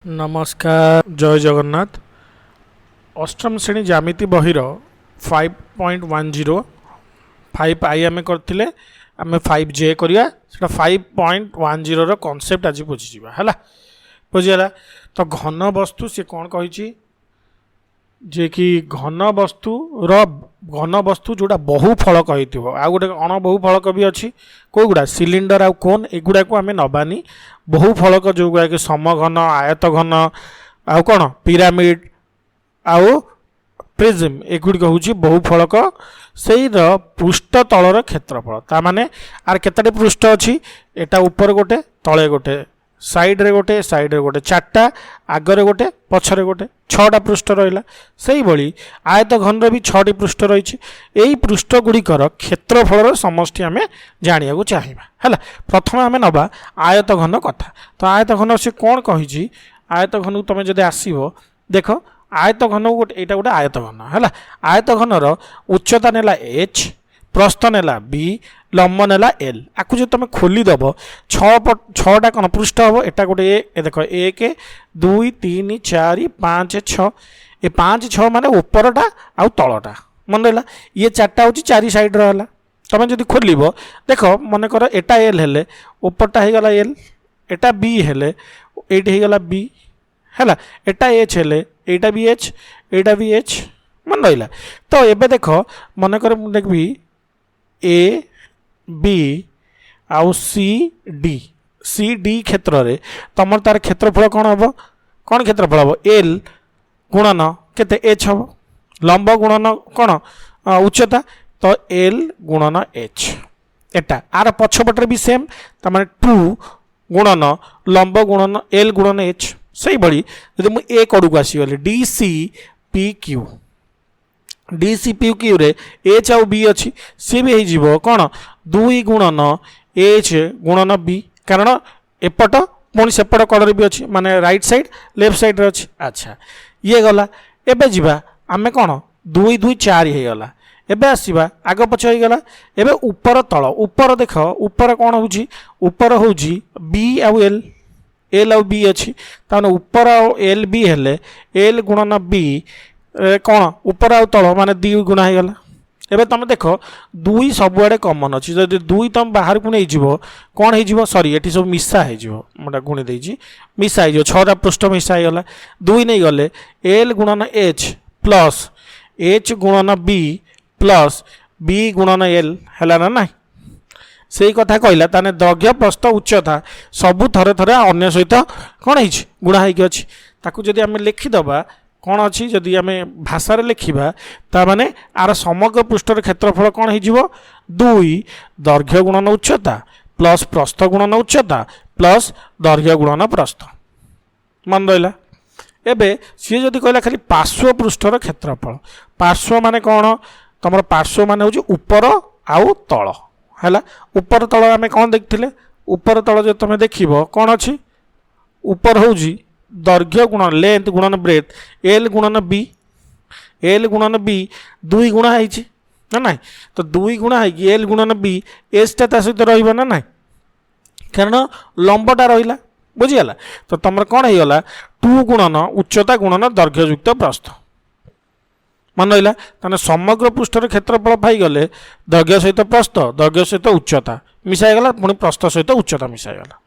नमस्कार जय जगन्नाथ। अष्टम श्रेणी ज्यामिति बहिर 5.10 5 आई आम करथिले आम 5J करिया सेटा 5.10 कॉन्सेप्ट आज बुझीजिबा हला बुझीगला। तो घन वस्तु से कौन कही जे कि घन वस्तु जोड़ा बहु फलक हो आ गोटे अण बहु फलक भी अच्छी कौ गुड़ा सिलिंडर आ कोन एगुड़ा को आम नबानी। बहु फलक जो गुड़ा कि समघन आयत घन आउ कौन पिरामिड आउ प्रिज्म एगुड़िक हूँ बहु फलक से पृष्ठ तलर क्षेत्रफल ता माने आर केतटे पृष्ठ अच्छी एटा ऊपर गोटे तले गोटे साइड रे गोटे चार्टा आगरे गोटे पछरे गोटे 6टा पृष्ठ रहा से भाई आयत घन भी 6टी पृष्ठ रही। यही पृष्ठ गुड़िकर क्षेत्रफल समष्टि आम जाना चाहिए है। प्रथम आम नवा आयत घन कथा। तो आयत घन से कौन कही आयत घन को तुम जब आसब देख आयत घन गोटे यहाँ गोटे आयत घन है। आयत घनर उच्चता नेला h प्रस्थ नेला b लंब नेला l। आपको जो तुम खोलीदेव 6टा कौन पृष्ठ हम एटा गोटे देख 1 2 3 4 5 6 ये 5 6 माने उपरटा आउ तलटा मन रहा ये 4टा हूँ 4 साइड रहा। तुम जब खोल देख मन कर एटा एल हेले उपरटा हो गला एल एटा बी हेले ये गला बी है एटा एच हेले एटा भी एच एटा भी एच मन रहा। तो एबे देख मन कर देखबी ए बी आउ सी डी क्षेत्र रे तुम तार क्षेत्रफल कौन हम कौन क्षेत्रफल हम एल गुणन केते एच हम लंब गुणन कौन उच्चता तो एल गुणन एच एटा आर पछपटे भी सेम तमाने 2 गुणन लंब गुणन एल गुणन एच से भाई जब मुझे ए कड़क आसीगली डी सी पी क्यू रे एच आउ बी अच्छी सी भी हो कौन 2 गुणन एच गुणन बी कारण एपट पुणी सेपट कड़े भी अच्छी माने राइट साइड लेफ्ट साइड अच्छी। अच्छा ये गला एबे जीवा आमे कौन 2 2 4 हो गला एबे आसवा आग पछ हो गला एबे ऊपर तल ऊपर देख ऊपर कौन होउची ऊपर होउची बी आउ एल एल आउ बी अच्छी ताने ऊपर आउ एल बी हेले एल गुणन बी कौन ऊपर आउ तल माने 2 गुणा हो गला। एबे तुम देख 2 सबुआड़े कमन अच्छी जब 2 तुम बाहर को नहीं कौन हो सॉरी ये सब मिसा होटा गुणी देजी मिसा हो 6टा पृष्ठ मिसा हो गला 2 नहीं गले एल गुणन एच प्लस एच गुणन बी प्लस बी गुणन एल है ना ना से कथा कहला ताने दैर्घ्य प्रस्थ उच्चता सबू थरे थरे अन्य सहित कौन है गुणा होगी अच्छी ताकू जदि आम लिखिदबा कौन अच्छी जदि आम भाषा लिखा ताने आर समग्र पृष्ठर क्षेत्रफल कौन हो 2 दैर्घ्य गुणन उच्चता प्लस प्रस्थ गुणन उच्चता प्लस दैर्घ्य गुणन प्रस्थ मन रहा। एबे सी जदि कहला खाली पार्श्व पृष्ठर क्षेत्रफल पार्श्व माने कौन तुम पार्श्व माने हूँ ऊपर आउ तल है। ऊपर तल आम कौन देखते ऊपर तल जो तुम देख कौन अच्छी ऊपर हूँ दैर्घ्य गुणन लेंथ गुणन ब्रेथ एल गुणन बी 2 गुणा है ना ना तो 2 गुणा है एल गुणन बी एचटा सहित रहा ना ना कारण लंबटा रहा बुझीगला। तो तुम कौन हो गला 2 गुणन उच्चता गुणन दैर्घ्ययुक्त प्रस्थ मन रहा ताने समग्र पृष्ठर क्षेत्रफल पाईगले दैर्घ्य सहित प्रस्थ दैर्घ्य सहित उच्चता मिसाईगला पुणी प्रस्थ सहित उच्चता मिसाईगला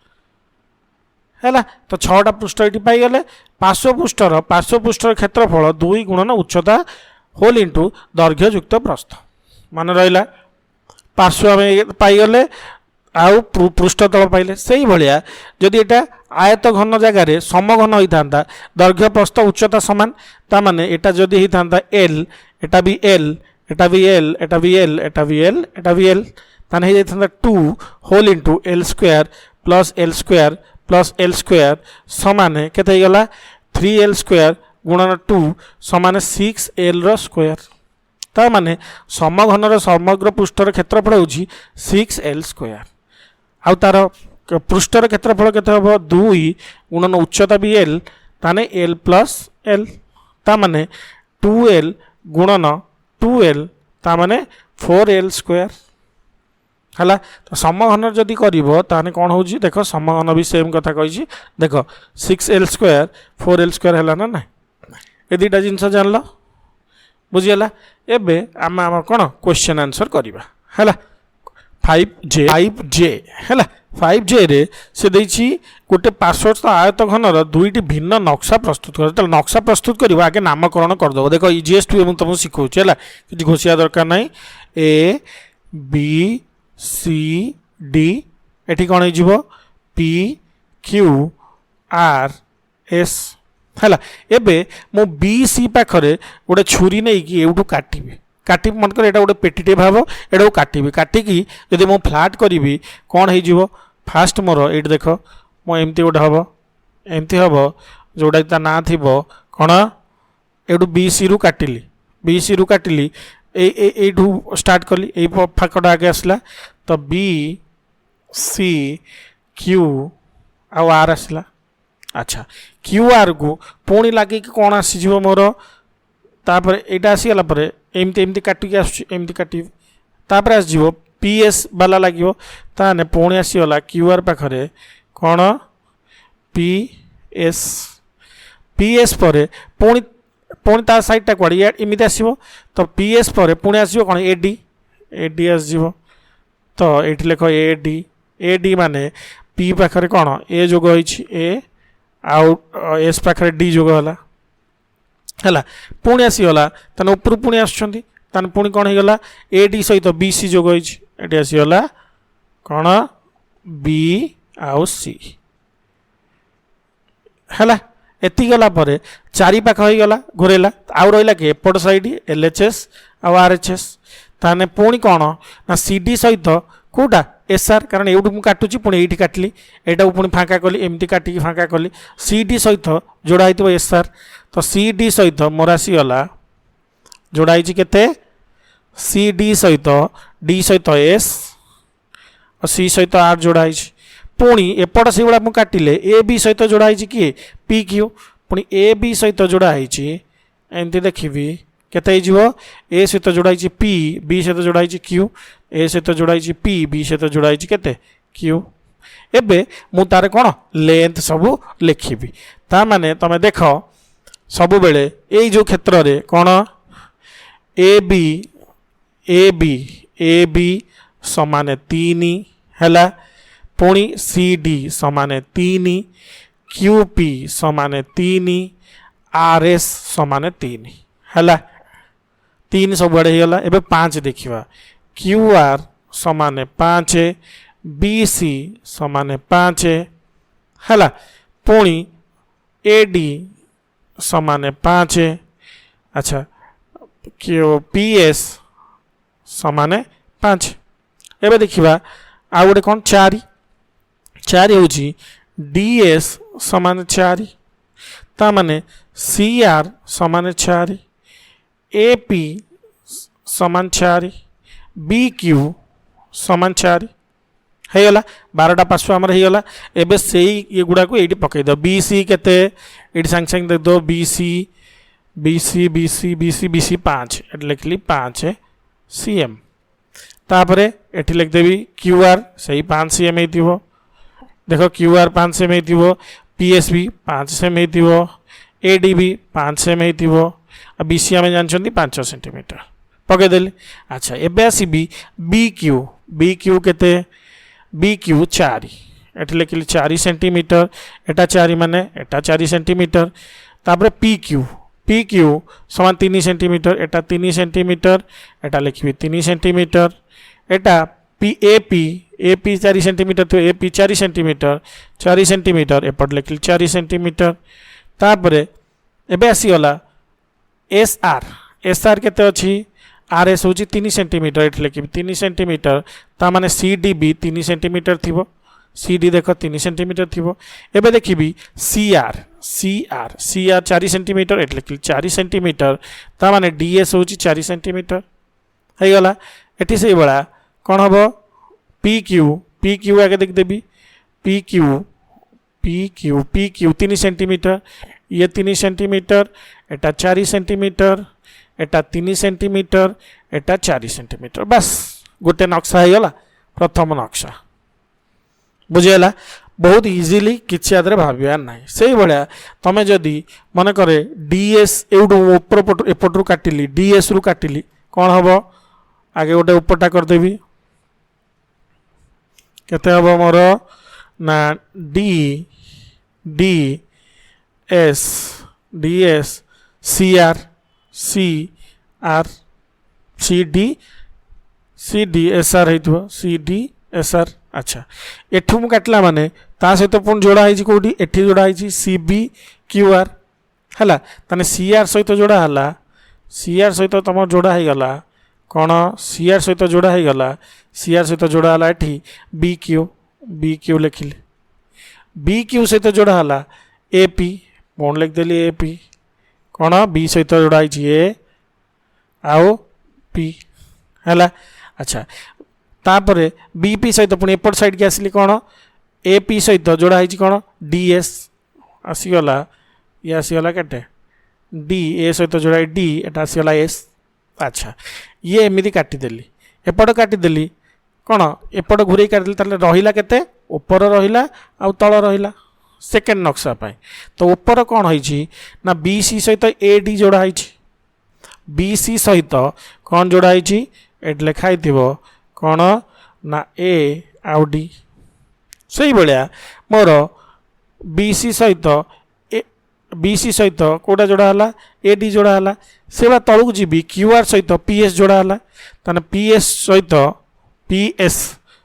है। तो 6टा पृष्ठ ये पाईगले पार्श्व पृष्ठर क्षेत्रफल 2 गुणन उच्चता होल इंटू दैर्घ्ययुक्त प्रस्थ मान रहा पार्श्व आम पाईगले आउ पृष्ठ तल पाइले से भाया जदि एटा आयत घन जगार समघन होता दैर्घ्य प्रस्थ उच्चता सामान ताने एटा जदि होता एल एटा भी एल एटा भी एल एटा भी एल एटा भी एल एटा भी एल ताने हो जाता 2 whole into L square plus L square समान केते गला 3l स्क्वायर गुणन 2 समान 6l स्क्वायर ता माने समघनर समग्र पृष्ठर क्षेत्रफल हूँ 6l स्क्वायर आउ तार पृष्ठर क्षेत्रफल केते हम 2 गुणन उच्चता भी एल ताने एल प्लस एल ता माने 2l गुणन 2l ता माने 4l स्क्वायर है। तो समघन जदि कर कौन हो देख समघन भी सेम कथा कही देख 6l² 4l² है ना ना ये दुटा जिनस जान बुझीगला। एबे आम आम कौन क्वेश्चन आंसर करवा है 5J है 5J रे से देछि गोटे पार्श्वस्थ आयत घनर दुईटी भिन्न नक्शा प्रस्तुत कर नक्शा प्रस्तुत कर आगे नामकरण करदेव देख इजीएस्ट वे तुमको शिखाऊँ है कि घोषिया दरकार ना ABCD एटी कौन हो PQRS है। एबे मो BC पाखरे गोटे छुरी नहीं कि एवटू काटिबी काटी मन कर गोटे पेटीटे भाव एटा काटिबी काटिकी जदि मु फ्लाट करी कौन हो फास्ट मोर ये देख मुझे गोटे हम एमती हम जोटा ता ना थी कौन एटू BC रु काटिली BC रु काटिली यू स्टार्ट कली ये फाकटा आगे आसला तो BCQ आर आसला। अच्छा QR को पुणी लगे कौन आसीज मोर तापर यहाँ आसीगला एमती एमती काटिकी आमती काटी तापर आसो PS वाला लगे ताने पुणी आसीगला QR पाखरे कौन PS पर पुणी पुणी ता साइडटा कड़े इमित आसो तो PS पर पुणी आसो कौन AD आसो तो ये लिख AD माने P पाखरे कौन A जोग A आउ एस पाखरे D जोग है पुणी आसीगला ताने ऊपर पुणी आसुँच पुणी कौन होगा AD सहित BC जोग ये आसीगला कौन B आउ C है। एति गला परे चारि पाख हो गला घोरेला आउ रहा कि एपट साइड LHS आउ RHS ताने पुणी कौन ना CD सहित कौटा SR कारण ये मुझे काटुची पुणी ये काटली यहाँ पुणी फाँका कली एमती काटिकी फाँका कली CD सहित जोड़ा हो SR तो CD सहित मोर आसीगला जोड़ा होते CD सहित D सहित S और C सहित R जोड़ा पुणी एपट से भाया मुझे काटिले AB सहित जोड़ा किए PQ पुणी AB सहित जोड़ा एमती देखी केते A सहित जोड़ा P B सहित जोड़ा Q A सहित जोड़ा P B सहित जोड़ा केते Q एबे मु तार कौन लेंथ सबू लिखी ता माने तमे देख सबु बेले ए जो क्षेत्र रे कौन AB समान 3 है पुणी CD समान 3 QP समान 3 RS समान 3 है 3 सब आड़े होगा एबे 5 देखा QR समान 5 BC समान 5 है पुणी AD समान 5 अच्छा PS समान 5 एबे देखा आ गोटे कौन 4 हूँ DS समान 4 ता माने CR समान 4 AP समान 4 BQ समान 4 होगा 12टा पार्श्व आमर होगा एबे से ये गुड़ा को ये पकईद BC केते ये सांगे सांगे देख दो BC 5 ये लिखली 5 cm तापरे एठी लिखदेवी QR सही 5 cm हो देख QR 5 cm हो PS भी 5 cm हो AD भी 5 cm हो BC आम जानते 5 सेंटीमीटर पकईदेली। अच्छा एबे आसबि BQ केते BQ 4 एठी लिखली 4 सेंटीमीटर एटा 4 माने एटा 4 सेंटीमीटर तापरे PQ समान 3 सेंटीमीटर एटा 3 सेंटीमीटर एटा लिखी 3 सेंटीमीटर एटा AP 4 सेंटीमीटर तो AP 4 सेंटीमीटर एपट लिखली 4 सेंटीमीटर तापरे एबे आसीगला SR केते अछि RS हूँ 3 सेंटीमीटर ये लिखी 3 सेंटीमीटर ता माने CD भी 3 सेंटीमीटर थी CD देख 3 सेंटीमीटर थी एबे देखी CR 4 सेंटीमीटर ये लिखी 4 सेंटीमीटर ता माने DS हूँ 4 सेंटीमीटर हो गला एटी से भाया कौन हम PQ आगे देखदेवी PQ 3 सेंटीमीटर ये 3 सेंटीमीटर एटा 4 सेंटीमीटर एटा 3 सेंटीमीटर एटा 4 सेंटीमीटर बस गोटे नक्शा होगा प्रथम नक्शा बुझीगला बहुत इजिली किसी आदि भावियार ना से भाया तुम जदि मन करे डीएस एवं ऊपर पट एपटू काटिली डीएस रु काटिली कौन हम आगे गोटे उपरटा करदेवी केते हम मोर ना D D S D S C R C D S R हो सी डी एस आर अच्छा एठू मु काटला माने ता सहित पुणी जोड़ा है कौटी एठी जोड़ा है सी बी क्यू आर है ताने सी आर सहित जोड़ा है सी आर सहित तुम जोड़ा हो गला कौन सी आर सहित जोड़ा हो गला सी आर सहित जोड़ा है एठी बी क्यू लिखिले बी क्यू सहित जोड़ा है ए पी पुणी लिखदेली ए पी कौन बी सहित जोड़ा है ए आओ पी है अच्छा तापर बीपी सहित पुणी एपट साइड के आसिली कौन ए पी सहित जोड़ा है कौन डी एस आसीगला ये आसीगला केटे डी ए सहित जोड़ा है डी एटा आसीगला एस अच्छा ये एमती काटिदेली एपट काटिदेली कौन एपट घूरे काटिदेली ताले रहिला केते ऊपर रहिला आउ तळ रहिला सेकेंड नक्शा पाई तो ऊपर कौन होईची ना बी सी सहित ए डी जोड़ा है बी सी सहित कौन जोड़ा है एट लिखाई कौन ना ए आउ डी से भाया मोर बीसी सहित बीसी सहित कौटा जोड़ा है ए डी जोड़ा है से बा तलू जी क्यू आर सहित पीएस जोड़ा है ताने पीएस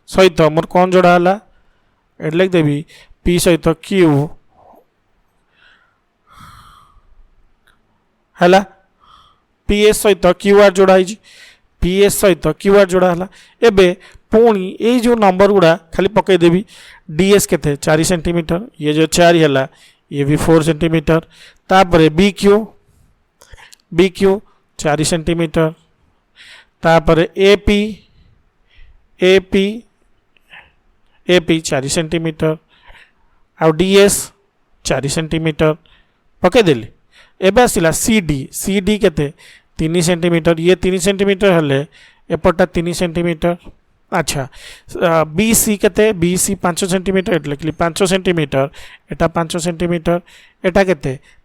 सहित मोर कौन जोड़ा है एट लिखदेवी पी सहित क्यू है पीएस सहित क्यू आर जोड़ा है पीएस सहित क्यू आर जोड़ा है एबे पुणी ये जो नंबर गुड़ा खाली पकईदेवी डीएस के 4 सेंटीमीटर ये जो 4 है ये भी 4 सेंटीमीटर तापर बी क्यू 4 सेंटीमीटर तापर ए पी 4 सेंटीमीटर आ डीएस 4 सेंटीमीटर पकईदेली एबे आसला सी डी के 3 सेंटीमीटर ये 3 सेंटीमीटर हेले एपटा 3 सेंटीमीटर अच्छा बी सी के बी सी 5 सेंटीमीटर एट लिखली 5 सेंटीमीटर एटा 5 सेंटीमीटर एटा के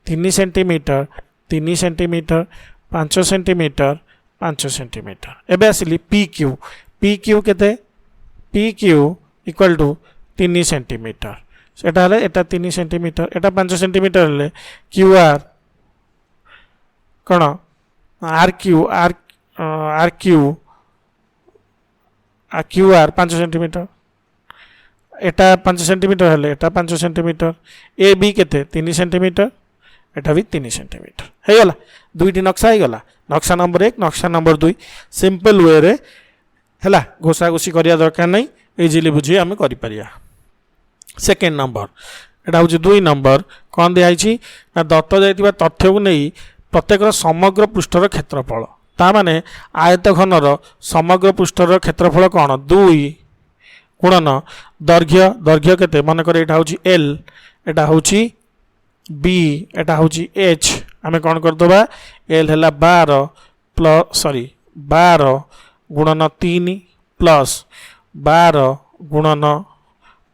3 सेंटीमीटर 3 सेंटीमीटर 5 सेंटीमीटर 5 सेंटीमीटर एबे आसिली पी क्यू के P Q equal to 3 centimetre सेटा हले एटा 3 सेंटीमीटर एटा 5 सेंटीमीटर हेले क्यू आर कौन आर क्यू आर 5 सेंटीमीटर एटा 5 सेंटीमीटर हेले एटा 5 सेंटीमीटर ए बी के 3 सेंटीमीटर एटा भी 3 सेंटीमीटर हो गला दुईटी नक्शा हो गला नक्शा नंबर 1 नक्शा नंबर 2 सिंपल वे रे हैला घोषा घोषी करिया दरकार नहीं इजिली बुझी आम कर सेकेंड नंबर एटा हूँ 2 नंबर कौन दिखाई ना दत्त जाइथिबा तथ्य को नहीं प्रत्येक समग्र पृष्ठर क्षेत्रफल ताने आयतघनर समग्र पृष्ठर क्षेत्रफल कौन 2 गुणन दैर्घ्य के मनकर यहाँ हूँ एल एटा हूँ बी एटा हूँ एच आम कौन करदे एल है 12 प्लस 12 गुणन 3 प्लस 12 गुणन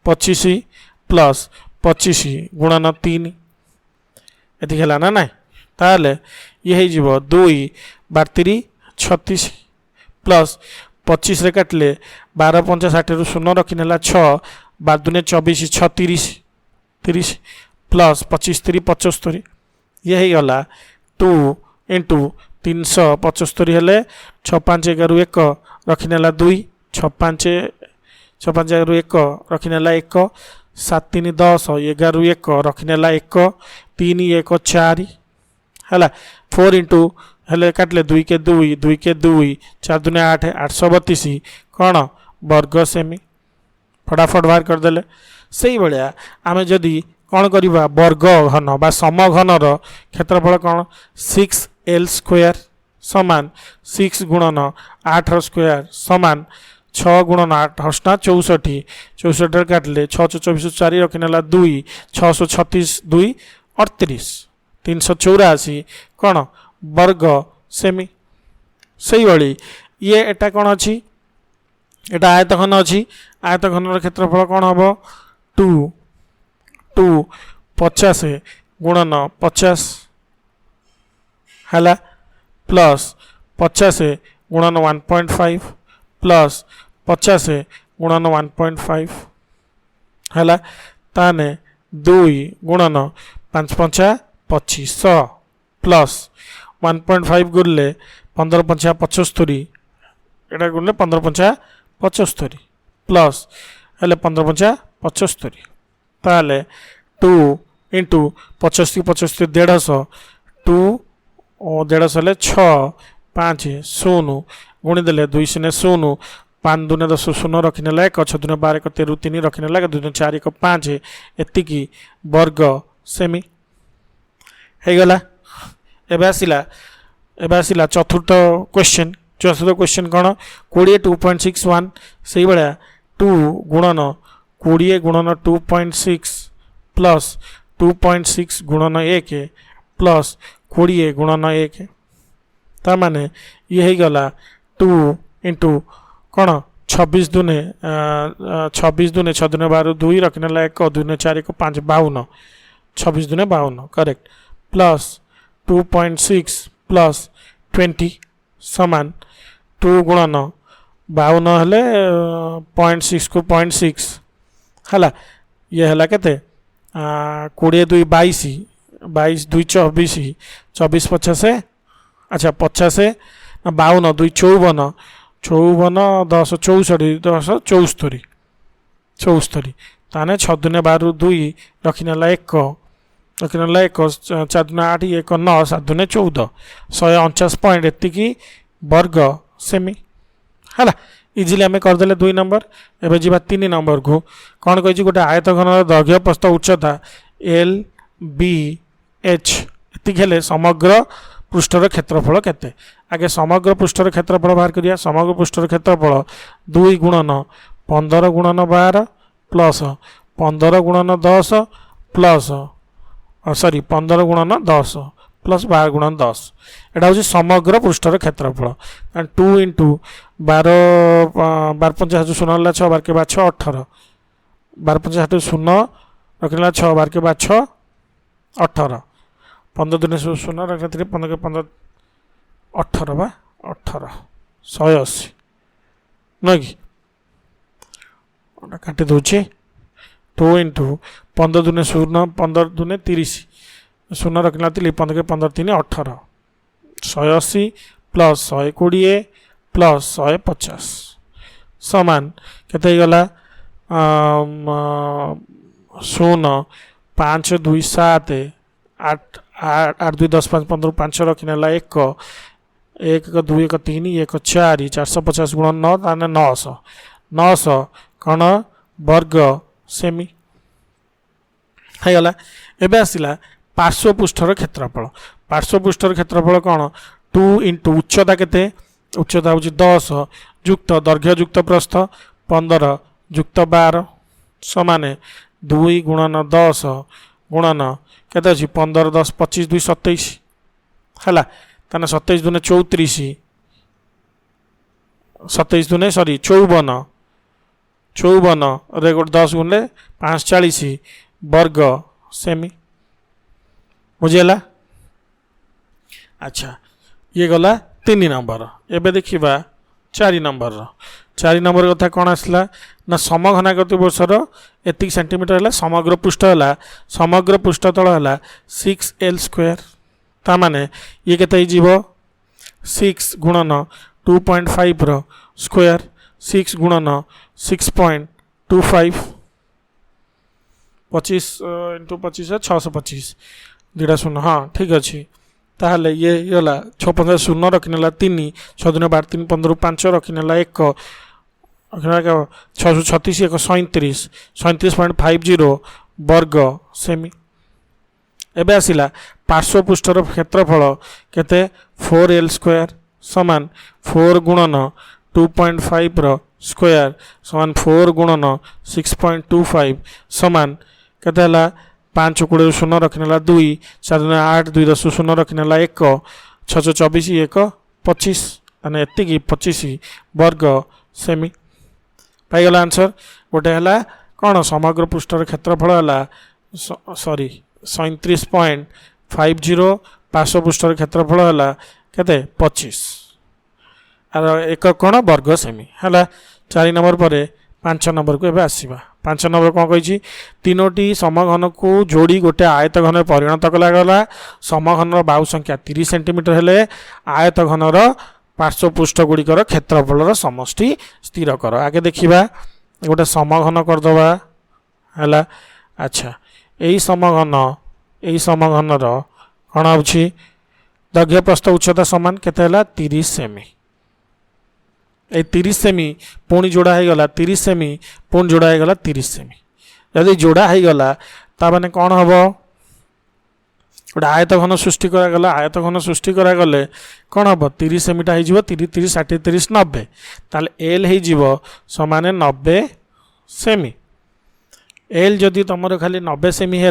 25 प्लस 25 गुणन 3 एति है ना नाई ताले ये हो 2 12 36 प्लस 25 रे काटले 12 5 60 रु 0 रखी नेला 6 12 दुने 24 6 30 प्लस 25 3 75 ये हो गला 2 इंटू 375 हेले 6 5 11 1 रखी नेला 2 6 5 11 1 रखी नेला 1 7 3 10 11 1 रखी नेला 1 3 1 4 है 4 इंटू हेले काटले 2 के 2 2 के 2 4 दुने 8 832 कौन वर्ग सेमी फटाफट बाहर करदे से भाया आम जदि कौन करवा वर्ग घन बा समघनर क्षेत्रफल कौन 6L स्क्वायर समान 6 गुणन 8 स्क्वायर समान 6 गुणन 8 8 64 64 काटले 6 24 4 रखी नेला 2 636 2 38 384 कौन वर्ग सेमी से भाई ये एटा कौन अच्छी এটা আয়তঘন ଅଛି আয়তঘনର ক্ষেত্রফল কোণ হব 2 50 গুণন 50 ହେଲା ପ୍ଲସ୍ 50 ଗୁଣନ 1.5 ପ୍ଲସ୍ 50 ଗୁଣନ 1.5 ହେଲା ତାହେଲେ 2 ଗୁଣନ 5 ପଞ୍ଚା 2500 ପ୍ଲସ୍ 1.5 ଗୁଣିଲେ 15 ପଞ୍ଚା 75 এটা গুণলে 15 পঞ্চা 75 প্লস হলে 15 পঞ্চা 75 তাহলে 2 ইন্টু 75 75 150 2 ও 150 হলে 6 5 0 গুণি দেলে 2 0 0 5 2 10 0 রখিনেলা 1 6 2 12 1 13 3 রখিনেলা 2 2 4 1 5 এতিকি বর্গ সেমি ହେଇଗଲା ଏବେ ଆସିଲା ଚତୁର୍ଥ କ୍ୱେଶ୍ଚନ୍ चतुर्थ क्वेश्चन कौन 20 2.61 से भाया 2 गुणन 20 गुणन 2.6 प्लस 2.6 गुणन 1 प्लस 20 गुणन 1 तार माने ये हो गला 2 इंटू कौन 26 दुने 26 दुने 6 दुने 12 2 रखने 1 2 4 1 5 52 26 दुने 52 करेक्ट प्लस 2.6 प्लस 20 समान 2 गुणन 52 हेले 0.6 को 0.6 है ये है केते 20 2 22 22 2 24 24 50 अच्छा 50 52 2 54 54 10 64 10 74 74 ताने 6 दुने 12 2 रखिनेला 1 रखिनेला 1 4 दुने 8 1 9 7 दुने 14 149 पॉइंट एतिकी वर्ग सेमी है इजिली आम करदे 2 नंबर एवं जी 3 नंबर को कौन कही गोटे आयतघन दैर्घ्य प्रस्थ उच्चता एल बी एच ये समग्र पृष्ठर क्षेत्रफल केते आगे समग्र पृष्ठर क्षेत्रफल बाहर करिया समग्र पृष्ठर क्षेत्रफल 2 गुणन 15 गुणन 12 प्लस 15 गुणन 10 प्लस सॉरी 15 गुणन 10 प्लस 12 गुणन 10 एटा हूँ समग्र पृष्ठर क्षेत्रफल 2 इंटू 12 12 50 शून्य 6 बार के 6 18 12 50 शून्य रखने 6 बार के 6 18 15 दिन शून्य रखने 15 के 15 18 बा 18 180 न कि काटी दूचे 2 इंटू 15 दुने शून्य 15 दुने 30 शून्य रखना 15 के 15 3 18 180 प्लस 120 प्लस 150 समान केते गला 0 5 2 7 8 8 2 10 5 15 5 रखने 1 1 2 1 3 1 4 450 गुण 9 ताने 900 900 कौन वर्ग सेमी है एबे आसिला पार्श्वपृष्ठर क्षेत्रफल कौन 2 इंटू उच्चता केते उच्चता हूँ 10 युक्त दैर्घ्य युक्त प्रस्थ 15 युक्त 12 समान 2 गुणन 10 गुणन केते अच्छी 15 10 25 2 27 है ताने 27 दुने 34 27 दुने सॉरी 54 रे गोटे 10 गुणले 5 40 वर्ग सेमी बुझीगला अच्छा ये गला 3 नंबर एबे देखिबा 4 नंबर कथा कौन आसला ना समघनाकृति वर्षर एतिक सेंटीमीटर है समग्र पृष्ठ है समग्र पृष्ठ तल है 6L स्क्वायर ता माने ये केते जीव 6 गुणन 2.5 रो स्क्वायर 6 गुणन 6.25 25 इंटू 25 है 625 दुटा शून्य हाँ ठीक अच्छे ताहले ये गला 6 15 शून्य रखिनेला 3 6 दिन 12 3 15 5 रखिनेला 1 6 36 1 37 37.50 वर्ग सेमी एबे आसिला पार्श्वपृष्ठर क्षेत्रफल केते 4L स्क्वायर समान 4 गुणन 2.5 रो स्क्वायर समान 4 गुणन 6.25 समान केते हला 5 20 शून्य रखनेला 2 4 8 2 10 शून्य रखनेला 1 6 24 1 25 माने एतिकी 25 वर्ग सेमी पाइगला आंसर गोटे है कौन समग्र पृष्ठर क्षेत्रफल है सॉरी 37.50 पार्श्व पृष्ठर क्षेत्रफल है केते 25 आर एक कौन वर्ग सेमी है 4 नंबर पर 5 नंबर को एवं आसवा 5 नंबर कौन कही तीनोटी समघन को जोड़ी गोटे आयत घन परिणत कलागला समघन बाहु संख्या 30 सेंटीमीटर हेले आयत घनर पार्श्व पृष्ठ गुड़िकर क्षेत्रफल समष्टि स्थिर कर आगे देखा गोटे समघन करदे है अच्छा यही समघनर कौन हो दैर्घ्य प्रस्थ उच्चता समान केते 30 सेमी ए 30 सेमी पुणी जोड़ा हो गला 30 सेमी पुणी जोड़ा हो गला 30 सेमी जदि जोड़ा हो गला ताने कौन हम गोटे आयत घन सृष्टि करागला आयत घन सृष्टि करागले कौन हम 30 सेमीटा हो 30 30 60 30 90 ताले एल हो समान 90 सेमी एल जदि तुम खाली 90 सेमी है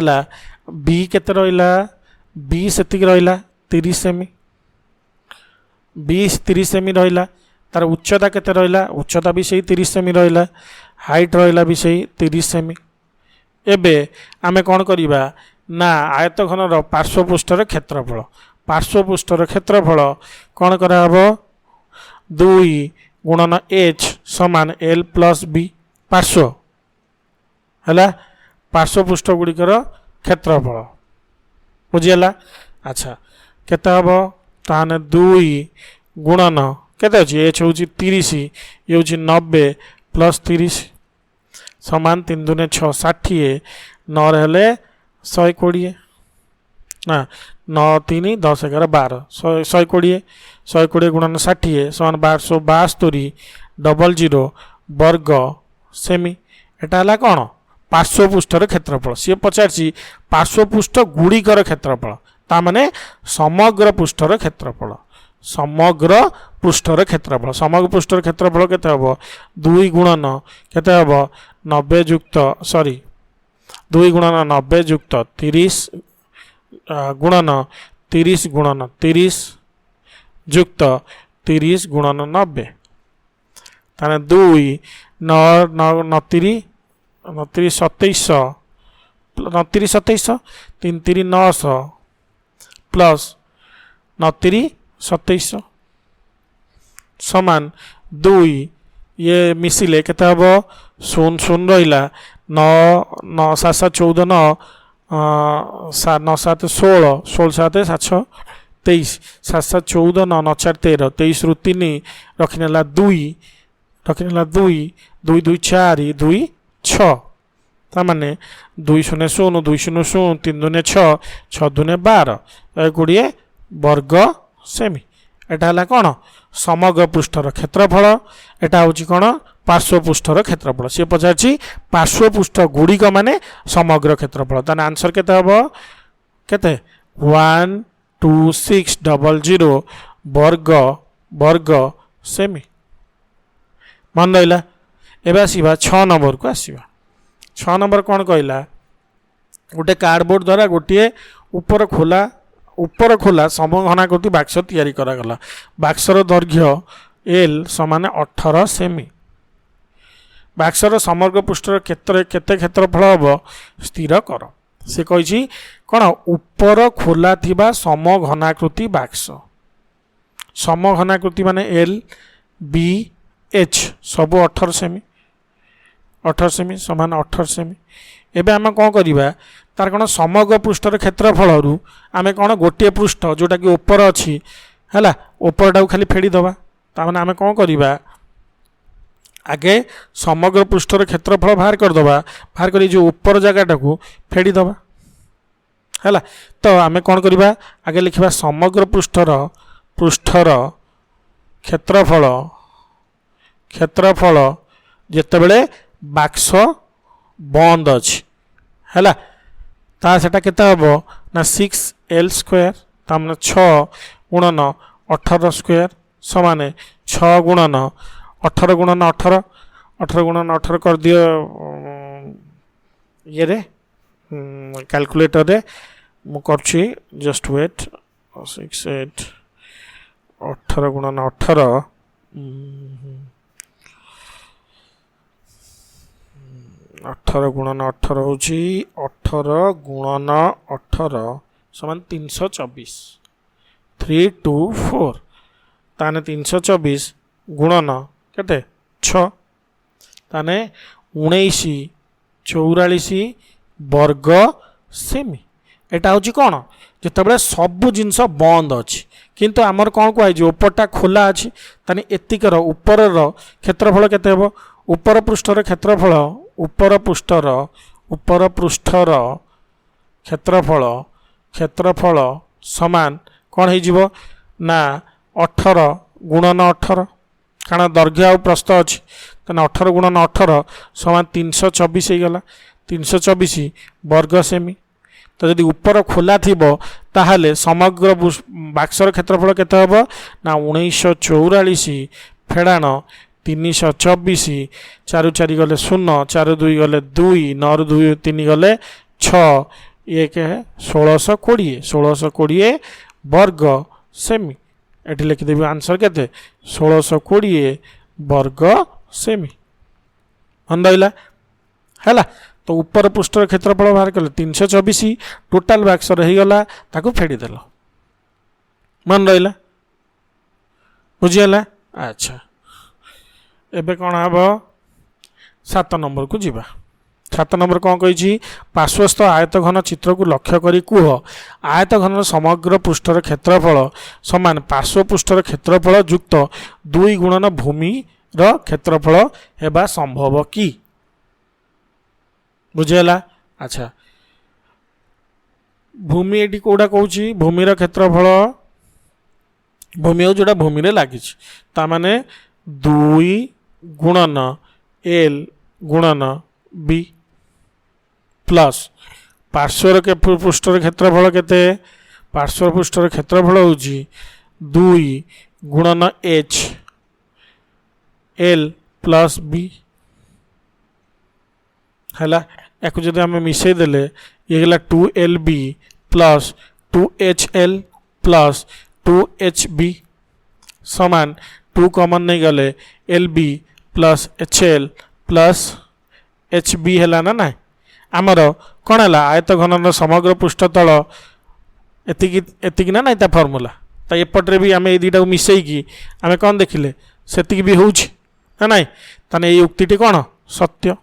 बी केते रहा बी से रहा 30 सेमी बी 30 सेमी रहा तार उच्चता केते रहा उच्चता भी सही 30 सेमी रहा हाइट रहा भी सही 30 सेमी एबे आमे कौन करिबा ना आयत घनर पार्श्वपृष्ठर क्षेत्रफल कौन करा हबो 2 गुणन एच समान एल प्लस बी पार्श्व है पार्श्वपृष्ठ गुड़िकर क्षेत्रफल बुझीगला अच्छा केते हम ताने 2 गुणन केते अछि एच हूँ 30 ये हूँ 90 प्लस 30 समान 3 दूने 6 60 9 हेले 120 ना 9 3 10 11 12 120 गुणन 60 समान 1272 डबल 0 वर्ग सेमी एटा है कौन पार्श्वपृष्ठर क्षेत्रफल सी पचार पार्श्वपृष्ठ गुड़िकर क्षेत्रफल ताने समग्र पृष्ठर क्षेत्रफल समग्र पृष्ठर क्षेत्रफल केते हम 2 गुणन केते हम 90 युक्त सॉरी 2 गुणन 90 युक्त 30 गुणन 30 गुणन 30 युक्त 30 गुणन 90 ताने 2 29 2700 3 3 900 प्लस 29 2700 समान 2 ये मिसिले केते हम 0 0 रहा 9 9 7 7 14 9 9 7 16 16 7 7 23 7 7 14 9 9 4 13 23 रु 3 रखिनेला 2 2 2 2 4 2 6 ताने 2 0 0 2 0 0 3 दूने 6 6 दूने 12 20 वर्ग सेमी एटा है कौन समग्र पृष्ठर क्षेत्रफल एटा हूँ कौन पार्श्वपृष्ठर क्षेत्रफल सी पचार पार्श्वपृष्ठ गुड़िक माने समग्र क्षेत्रफल ताने आंसर केते हम केते 12600 वर्ग सेमी मन रहा एवं आसवा 6 नंबर को आसवा 6 नंबर कौन कहला गोटे कार्डबोर्ड द्वारा गोटे ऊपर खोला समघनाकृति बाक्स तैयारी करागला बाक्सर दैर्घ्य एल समान 18 सेमी बाक्सर समग्र पृष्ठर केते क्षेत्रफल हम स्थिर कर से कही कौन ऊपर खोला थिबा समघनाकृति बाक्स समघनाकृति माने एल बी एच सब 18 सेमी समान 18 सेमी एबे आम कौन करिबा तार कौन समग्र पृष्ठर क्षेत्रफल आम कौन गोटे पृष्ठ जोटा कि ऊपर अच्छी है ऊपरटा खाली फेड़ी दबा ताने आम कौन करिबा आगे समग्र पृष्ठर क्षेत्रफल बाहर करदे बाहर कर जो ऊपर जगटा को फेड़ी दबा है तो आम कौन करिबा आगे लिखा समग्र पृष्ठर क्षेत्रफल जितेबले बाक्स बंद अच्छी है ता सेटा केते हबो ना 6l स्क्वायर तामने 6 गुणन 18 स्क्वायर समाने 6 गुणन 18 गुणन 18 18 गुणन 18 कर दियो ये रे कैलकुलेटर रे मु करछि जस्ट वेट 6 8 18 गुणन 18 18 गुणन 18 होची 18 गुणन 18 समान 324 3 2 4 ताने 324 गुणन केते 6 ताने 19 44 वर्ग सेमी एटा होची कोन जेतेबेले सब जिनस बंद अछि किंतु आमर कोन को आइ उपरटा खोला अछि ताने एतिकर ऊपर रो क्षेत्रफल केते हेबो ऊपर पृष्ठर क्षेत्रफल ऊपर पृष्ठर क्षेत्रफल समान कौन हो ना 18 गुणन 18 कारण दैर्घ्य आ प्रस्थ अच्छी तेना 18 गुणन 18 समान 324 हो गला 324 वर्ग सेमी तो जदि ऊपर खोला थी ताहले समग्र बाक्सर क्षेत्रफल केते हबो ना 1944 फेड़ाण 324 4 4 गले 0 4 2 गले 2 9 2 3 गले 6 एक है 1620 वर्ग सेमी एटी लिखिदेवी आंसर केते 1620 वर्ग सेमी मन रहा है तो ऊपर पृष्ठर क्षेत्रफल बाहर कले 324 टोटाल बाक्सर हो गला ताको फेड़ीदेल मन रहा बुझीगला अच्छा एबे कौन हम 7 नंबर को जीवा 7 नंबर कौन कही पार्श्वस्थ आयतघन चित्र को लक्ष्य करी कुह आयतघन समग्र पृष्ठर क्षेत्रफल समान पार्श्व पृष्ठर क्षेत्रफल युक्त 2 गुणन भूमि र क्षेत्रफल हेबा संभव कि बुझेला अच्छा भूमि एटी कोडा कहूची भूमिर क्षेत्रफल भूमि हो जोड़ा भूमि रे लागी ता माने 2 गुणन एल गुणन बी प्लस पार्श्वर के पृष्ठर क्षेत्रफल केते पार्श्व पृष्ठर क्षेत्रफल होची 2 गुणन एच एल प्लस बी हैला याकु जदि आम मिसई देले ये गला 2LB plus 2HL plus 2HB समान 2 कॉमन नहीं गले LB plus HL plus HB है ना आमर कौन है आयत घन समग्र पृष्ठतल एतिक ना ना फर्मूला तो एपटे भी आम ये दुटा मिसईकी आम कौन देखिले से भी हो ना ताने ये उक्ति कौन सत्य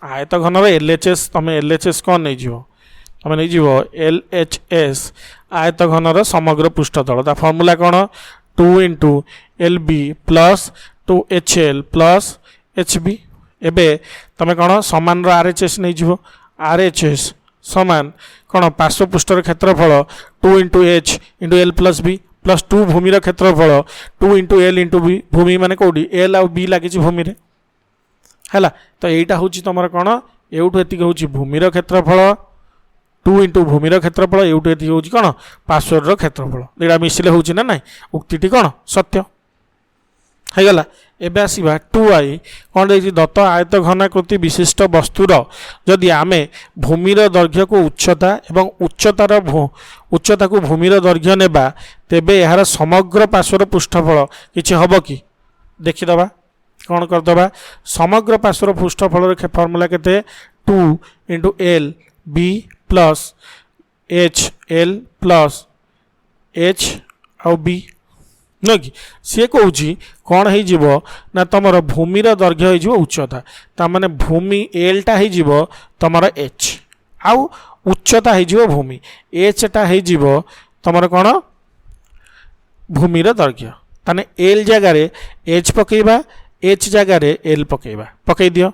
आयत घन LHS तुम LHS कौन नहीं जीव तुम नहीं जीव LHS आयत घन समग्र पृष्ठतल ता फर्मूला कौन 2 into LB plus 2HL plus HB एबे तुम कौन समान RHS नहीं जीव RHS समान कौन पार्श्व पृष्ठर क्षेत्रफल 2 into H into L plus B plus 2 भूमिर क्षेत्रफल 2 इंटू L इंटू B भूमि माने कौटी L आउ B लगी भूमि रे है तो यहाँ हूँ तुम कौन एवठू एति हूँ भूमिर क्षेत्रफल 2 इंटू भूमिर क्षेत्रफल एवठू एति हूँ कौन पार्श्वर क्षेत्रफल यहाँ मिसिले हूँ ना ना उक्ति कौन सत्य होगला एबे आसवा 2i कौन देखिए दत्त आयत घनाकृति विशिष्ट वस्तुर जदि आमे भूमिर दैर्घ्य को उच्चता एवं उच्चता को भूमिर दैर्घ्य नेबा तेबे यार समग्र पार्श्वर पृष्ठफल किछि हबो कि देखिदबा कौन करदबा समग्र पार्श्वर पृष्ठफल फर्मूला केते 2 into L B plus H L plus H आउ बी न कि सी कौची कौन हो ना तुम भूमिर दैर्घ्य हो उच्चता ता माने भूमि एलटा हो तुम एच आउ उच्चता हो भूमि एचटा हो तुम कौन भूमिर दैर्घ्य ताने एल जगार एच पकईबा एच जगार एल पकईबा पकई दियो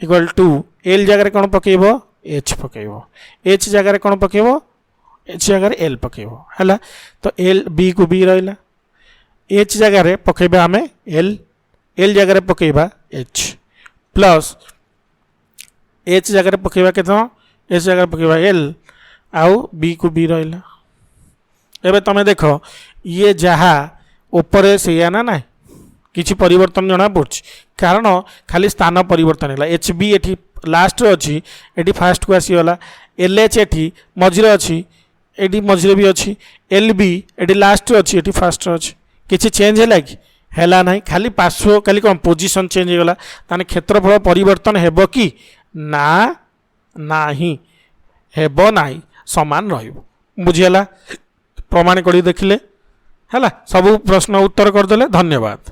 इक्वल टू एल जगार कौन पकईब एच पकईब एच जगार कौन पकईब एच जगार एल पकईब है तो एल बी को बी रहा एच जगार पकईबा आम एल एल जगार पकईबा एच प्लस एच जगार पकईबा केते एच जगार पकईबा एल आउ बी को बी रहा एबे तमे देख ये जहा ऊपर से ना ना किसी परिवर्तन जना पड़ी कारण खाली स्थान परिवर्तन है एच बी एटी लास्ट अच्छी एटी फास्ट को आसीगला एल एच एटी मझे अच्छी एटी मझे भी अच्छी एल बी एटी लास्ट अच्छी एटी फास्ट अच्छी किसी चेंज है कि हैला नहीं खाली पार्श्व खाली कौन पोजिशन चेंज होगा ताने क्षेत्रफल परिवर्तन हेब कि ना नाही हेब नाही समान रहिबो बुझीगला प्रमाण कर देखिले है सब प्रश्न उत्तर करदे धन्यवाद।